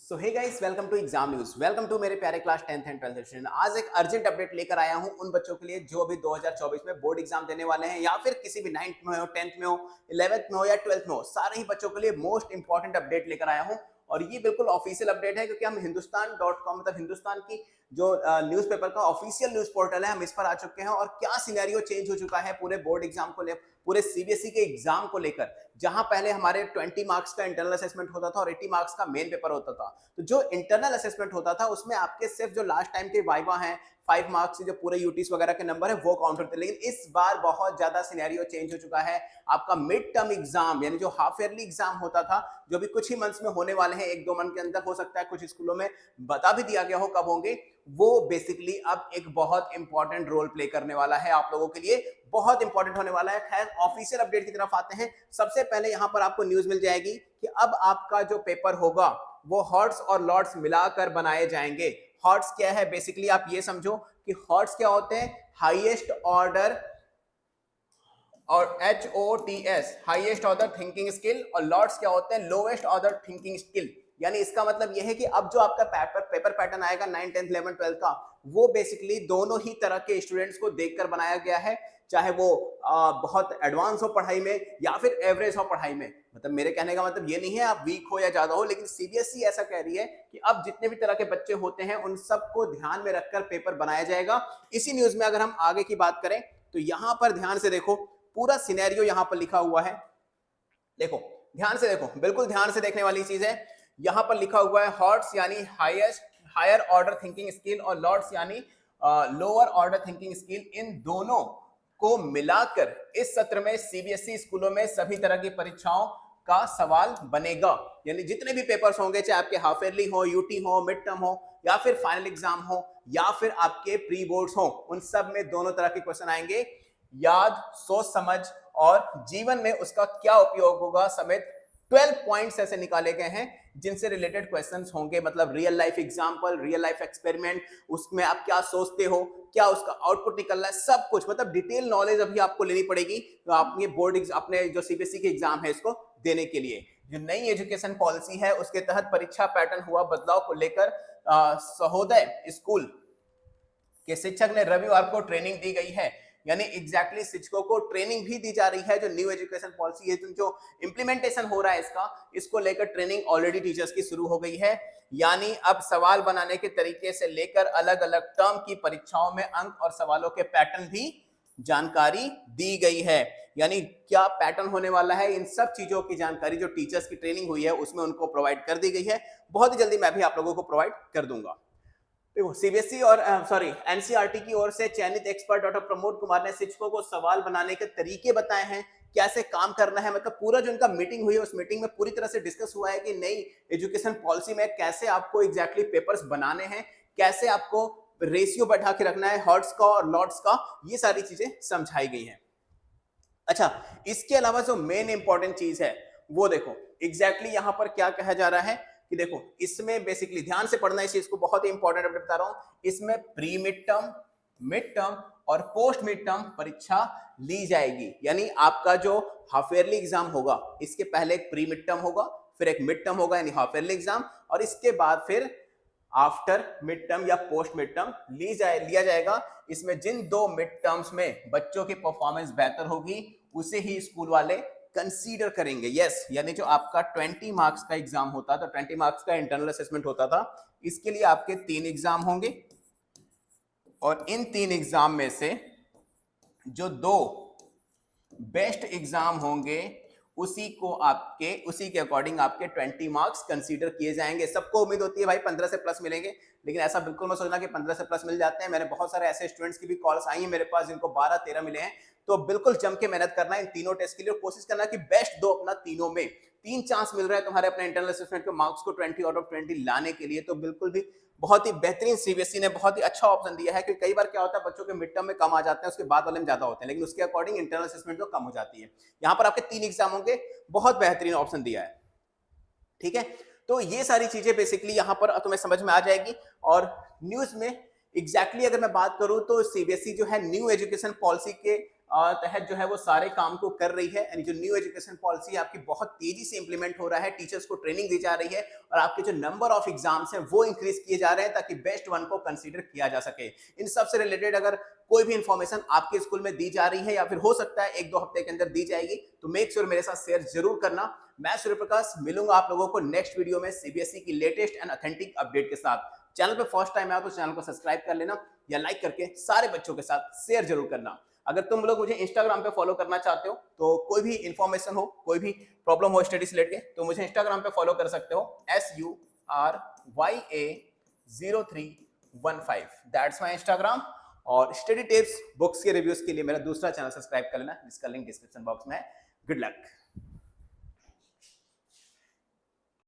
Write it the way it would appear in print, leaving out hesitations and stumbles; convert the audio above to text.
So hey guys, welcome to exam news. Welcome to मेरे प्यारे class 10th and 12th student. आज एक urgent update लेकर आया हूं उन बच्चों के लिए जो अभी 2024 में बोर्ड एग्जाम देने वाले हैं, या फिर किसी भी 9th में हो, 10th में हो, 11th में हो या 12th में हो। सारे ही बच्चों के लिए मोस्ट इंपॉर्टेंट अपडेट लेकर आया हूं। और ये बिल्कुल ऑफिशियल अपडेट है, क्योंकि हम हिंदुस्तान.com मतलब हिंदुस्तान की जो न्यूज़पेपर का ऑफिशियल न्यूज पोर्टल है, हम इस पर आ चुके हैं। और क्या सिनेरियो चेंज हो चुका है पूरे बोर्ड एग्जाम को ले, पूरे सीबीएसई के एग्जाम को लेकर। जहां पहले हमारे 20 मार्क्स का इंटरनल असेसमेंट होता था और 80 मार्क्स का मेन पेपर होता था, तो जो इंटरनल असेसमेंट होता था उसमें आपके सिर्फ जो लास्ट टाइम के वाइवा हैं, 5 मार्क्स से जो पूरे यूटीज वगैरह के नंबर है वो काउंट होते थे। लेकिन इस बार बहुत ज्यादा सिनेरियो चेंज हो चुका है। आपका मिड टर्म एग्जाम यानी जो हाफ ईयरली एग्जाम होता था, जो भी कुछ ही मंथ्स में होने वाले हैं, 1-2 मंथ के अंदर हो सकता है, कुछ स्कूलों में बता भी दिया गया हो कब होंगे, वो बेसिकली अब एक बहुत इंपॉर्टेंट रोल प्ले करने वाला है आप लोगों के लिए। बहुत इंपॉर्टेंट होने वाला है। खैर, ऑफिशियल अपडेट की तरफ आते हैं। सबसे पहले यहां पर आपको न्यूज मिल जाएगी कि अब आपका जो पेपर होगा वो हॉट्स और लॉट्स मिलाकर बनाए जाएंगे। हॉट्स क्या है? बेसिकली आप ये समझो कि हॉट्स क्या होते हैं, हाईएस्ट ऑर्डर, और HOTS highest order thinking skill, और लॉट्स क्या होते हैं, लोएस्ट ऑर्डर थिंकिंग स्किल। यानी इसका मतलब यह है कि अब जो आपका पेपर पैटर्न आएगा 9, 10, 11, 12 का, वो बेसिकली दोनों ही तरह के स्टूडेंट्स को देखकर बनाया गया है। चाहे वो बहुत एडवांस हो पढ़ाई में या फिर एवरेज हो पढ़ाई में। मतलब मेरे कहने का मतलब ये नहीं है आप वीक हो या ज्यादा हो, लेकिन सीबीएसई ऐसा कह रही है कि अब जितने भी तरह के बच्चे होते हैं उन सबको ध्यान में रखकर पेपर बनाया जाएगा। इसी न्यूज में अगर हम आगे की बात करें तो यहां पर ध्यान से देखो, पूरा सिनेरियो यहां पर लिखा हुआ है। देखो, ध्यान से देखो, बिल्कुल ध्यान से देखने वाली चीज है। यहां पर लिखा हुआ है हॉट्स यानी हायर ऑर्डर थिंकिंग स्किल, और लॉट्स यानी लोअर ऑर्डर थिंकिंग स्किल। इन दोनों को मिलाकर इस सत्र में सीबीएसई स्कूलों में सभी तरह की परीक्षाओं का सवाल बनेगा। यानी जितने भी पेपर्स होंगे, चाहे आपके हाफ ईयरली हो, यूटी हो, मिड टर्म हो, या फिर फाइनल एग्जाम हो, या फिर आपके प्री बोर्ड्स हो, उन सब में दोनों तरह के क्वेश्चन आएंगे। याद, सोच समझ और जीवन में उसका क्या उपयोग होगा समेत 12 पॉइंट्स ऐसे निकाले गए हैं जिनसे रिलेटेड क्वेश्चंस होंगे। मतलब real life example, real life experiment, उसमें आप क्या सोचते हो, क्या उसका आउटपुट निकल रहा है, सब कुछ। मतलब डिटेल नॉलेज अभी आपको लेनी पड़ेगी तो आपने अपने जो सीबीएसई के एग्जाम है इसको देने के लिए। जो नई एजुकेशन पॉलिसी है उसके तहत परीक्षा पैटर्न हुआ बदलाव को लेकर सहोदय स्कूल के शिक्षक ने रविवार को ट्रेनिंग दी गई है। यानी एग्जैक्टली शिक्षकों को ट्रेनिंग भी दी जा रही है। जो न्यू एजुकेशन पॉलिसी है, जो इम्प्लीमेंटेशन हो रहा है इसको लेकर ट्रेनिंग ऑलरेडी टीचर्स की शुरू हो गई है। यानी अब सवाल बनाने के तरीके से लेकर अलग अलग टर्म की परीक्षाओं में अंक और सवालों के पैटर्न भी जानकारी दी गई है। यानी क्या पैटर्न होने वाला है, इन सब चीजों की जानकारी जो टीचर्स की ट्रेनिंग हुई है उसमें उनको प्रोवाइड कर दी गई है। बहुत ही जल्दी मैं भी आप लोगों को प्रोवाइड कर दूंगा। देखो, सीबीएसई और एनसीईआरटी की ओर से चयनित एक्सपर्ट डॉक्टर प्रमोद कुमार ने शिक्षकों को सवाल बनाने के तरीके बताए हैं, कैसे काम करना है। मतलब पूरा जो उनका मीटिंग हुई है उस मीटिंग में पूरी तरह से डिस्कस हुआ है कि नई एजुकेशन पॉलिसी में कैसे आपको एग्जैक्टली पेपर्स बनाने हैं, कैसे आपको रेशियो बैठा के रखना है हॉट्स का और लॉट्स का, ये सारी चीजें समझाई गई हैं। अच्छा, इसके अलावा जो मेन इंपॉर्टेंट चीज है वो देखो एग्जैक्टली यहां पर क्या कहा जा रहा है कि देखो, इसमें बेसिकली ध्यान से पढ़ना, इस चीज को बहुत ही इंपॉर्टेंट अपडेट बता रहा हूं। इसमें pre mid term, mid term और पोस्ट मिड टर्म परीक्षा ली जाएगी। यानी आपका जो हाफ ईयरली एग्जाम होगा, इसके पहले एक प्री मिड टर्म होगा, फिर एक मिड टर्म होगा यानी हाफ ईयरली एग्जाम, और इसके बाद फिर आफ्टर मिड टर्म या पोस्ट मिड टर्म लिया जाएगा। इसमें जिन 2 मिड टर्म्स में बच्चों की परफॉर्मेंस बेहतर होगी उसे ही स्कूल वाले कंसीडर करेंगे। यस, यानी जो आपका 20 मार्क्स का एग्जाम होता था, 20 मार्क्स का इंटरनल असेसमेंट होता था, इसके लिए आपके 3 एग्जाम होंगे, और इन 3 एग्जाम में से जो 2 बेस्ट एग्जाम होंगे उसी के अकॉर्डिंग आपके 20 मार्क्स कंसीडर किए जाएंगे। सबको उम्मीद होती है भाई 15 से प्लस मिलेंगे, लेकिन ऐसा बिल्कुल मत सोचना कि 15 से प्लस मिल जाते हैं। मैंने बहुत सारे ऐसे स्टूडेंट्स की भी कॉल्स आई हैं मेरे पास जिनको 12-13 मिले हैं। तो बिल्कुल जम के मेहनत करना है इन तीनों टेस्ट के लिए, और कोशिश करना कि बेस्ट दो अपना तीनों में। 3 चांस मिल रहा है तुम्हारे अपने इंटरनल असेसमेंट के मार्क्स को 20 आउट ऑफ 20 लाने के लिए, तो बिल्कुल भी बहुत ही बेहतरीन सीबीएसई ने बहुत ही अच्छा ऑप्शन दिया है। कि कई बार क्या होता है, बच्चों के मिड टर्म में कम आ जाते हैं, उसके बाद वाले में ज्यादा होते हैं, लेकिन उसके अकॉर्डिंग इंटरनल असेसमेंट जो कम हो जाती है। यहाँ पर आपके 3 एग्जाम होंगे, बहुत बेहतरीन ऑप्शन दिया है। ठीक है, तो ये सारी चीजें बेसिकली यहाँ पर तुम्हें समझ में आ जाएगी। और न्यूज में एग्जैक्टली अगर मैं बात करूं तो सीबीएसई जो है न्यू एजुकेशन पॉलिसी के तहत जो है वो सारे काम को कर रही है। यानी जो न्यू एजुकेशन पॉलिसी है आपकी बहुत तेजी से इंप्लीमेंट हो रहा है, टीचर्स को ट्रेनिंग दी जा रही है और आपके जो नंबर ऑफ एग्जाम्स हैं वो इंक्रीज किए जा रहे हैं ताकि बेस्ट वन को कंसीडर किया जा सके। इन सब से रिलेटेड अगर कोई भी इंफॉर्मेशन आपके स्कूल में दी जा रही है या फिर हो सकता है 1-2 हफ्ते के अंदर दी जाएगी, तो मेक श्योर मेरे साथ शेयर जरूर करना। मैं सूर्य प्रकाश मिलूंगा आप लोगों को नेक्स्ट वीडियो में सीबीएसई की लेटेस्ट एंड ऑथेंटिक अपडेट के साथ। चैनल पे फर्स्ट टाइम आया तो चैनल को सब्सक्राइब कर लेना या लाइक करके सारे बच्चों के साथ शेयर जरूर करना। अगर तुम लोग मुझे इंस्टाग्राम पे फॉलो करना चाहते हो तो कोई भी इंफॉर्मेशन हो, कोई भी प्रॉब्लम हो स्टडी से रिलेटेड, तो मुझे इंस्टाग्राम पे फॉलो कर सकते हो SURYA0315, दैट्स माय इंस्टाग्राम। और स्टडी टिप्स, बुक्स के रिव्यूज के लिए मेरा दूसरा चैनल सब्सक्राइब कर लेना जिसका लिंक डिस्क्रिप्शन बॉक्स में है। Good luck.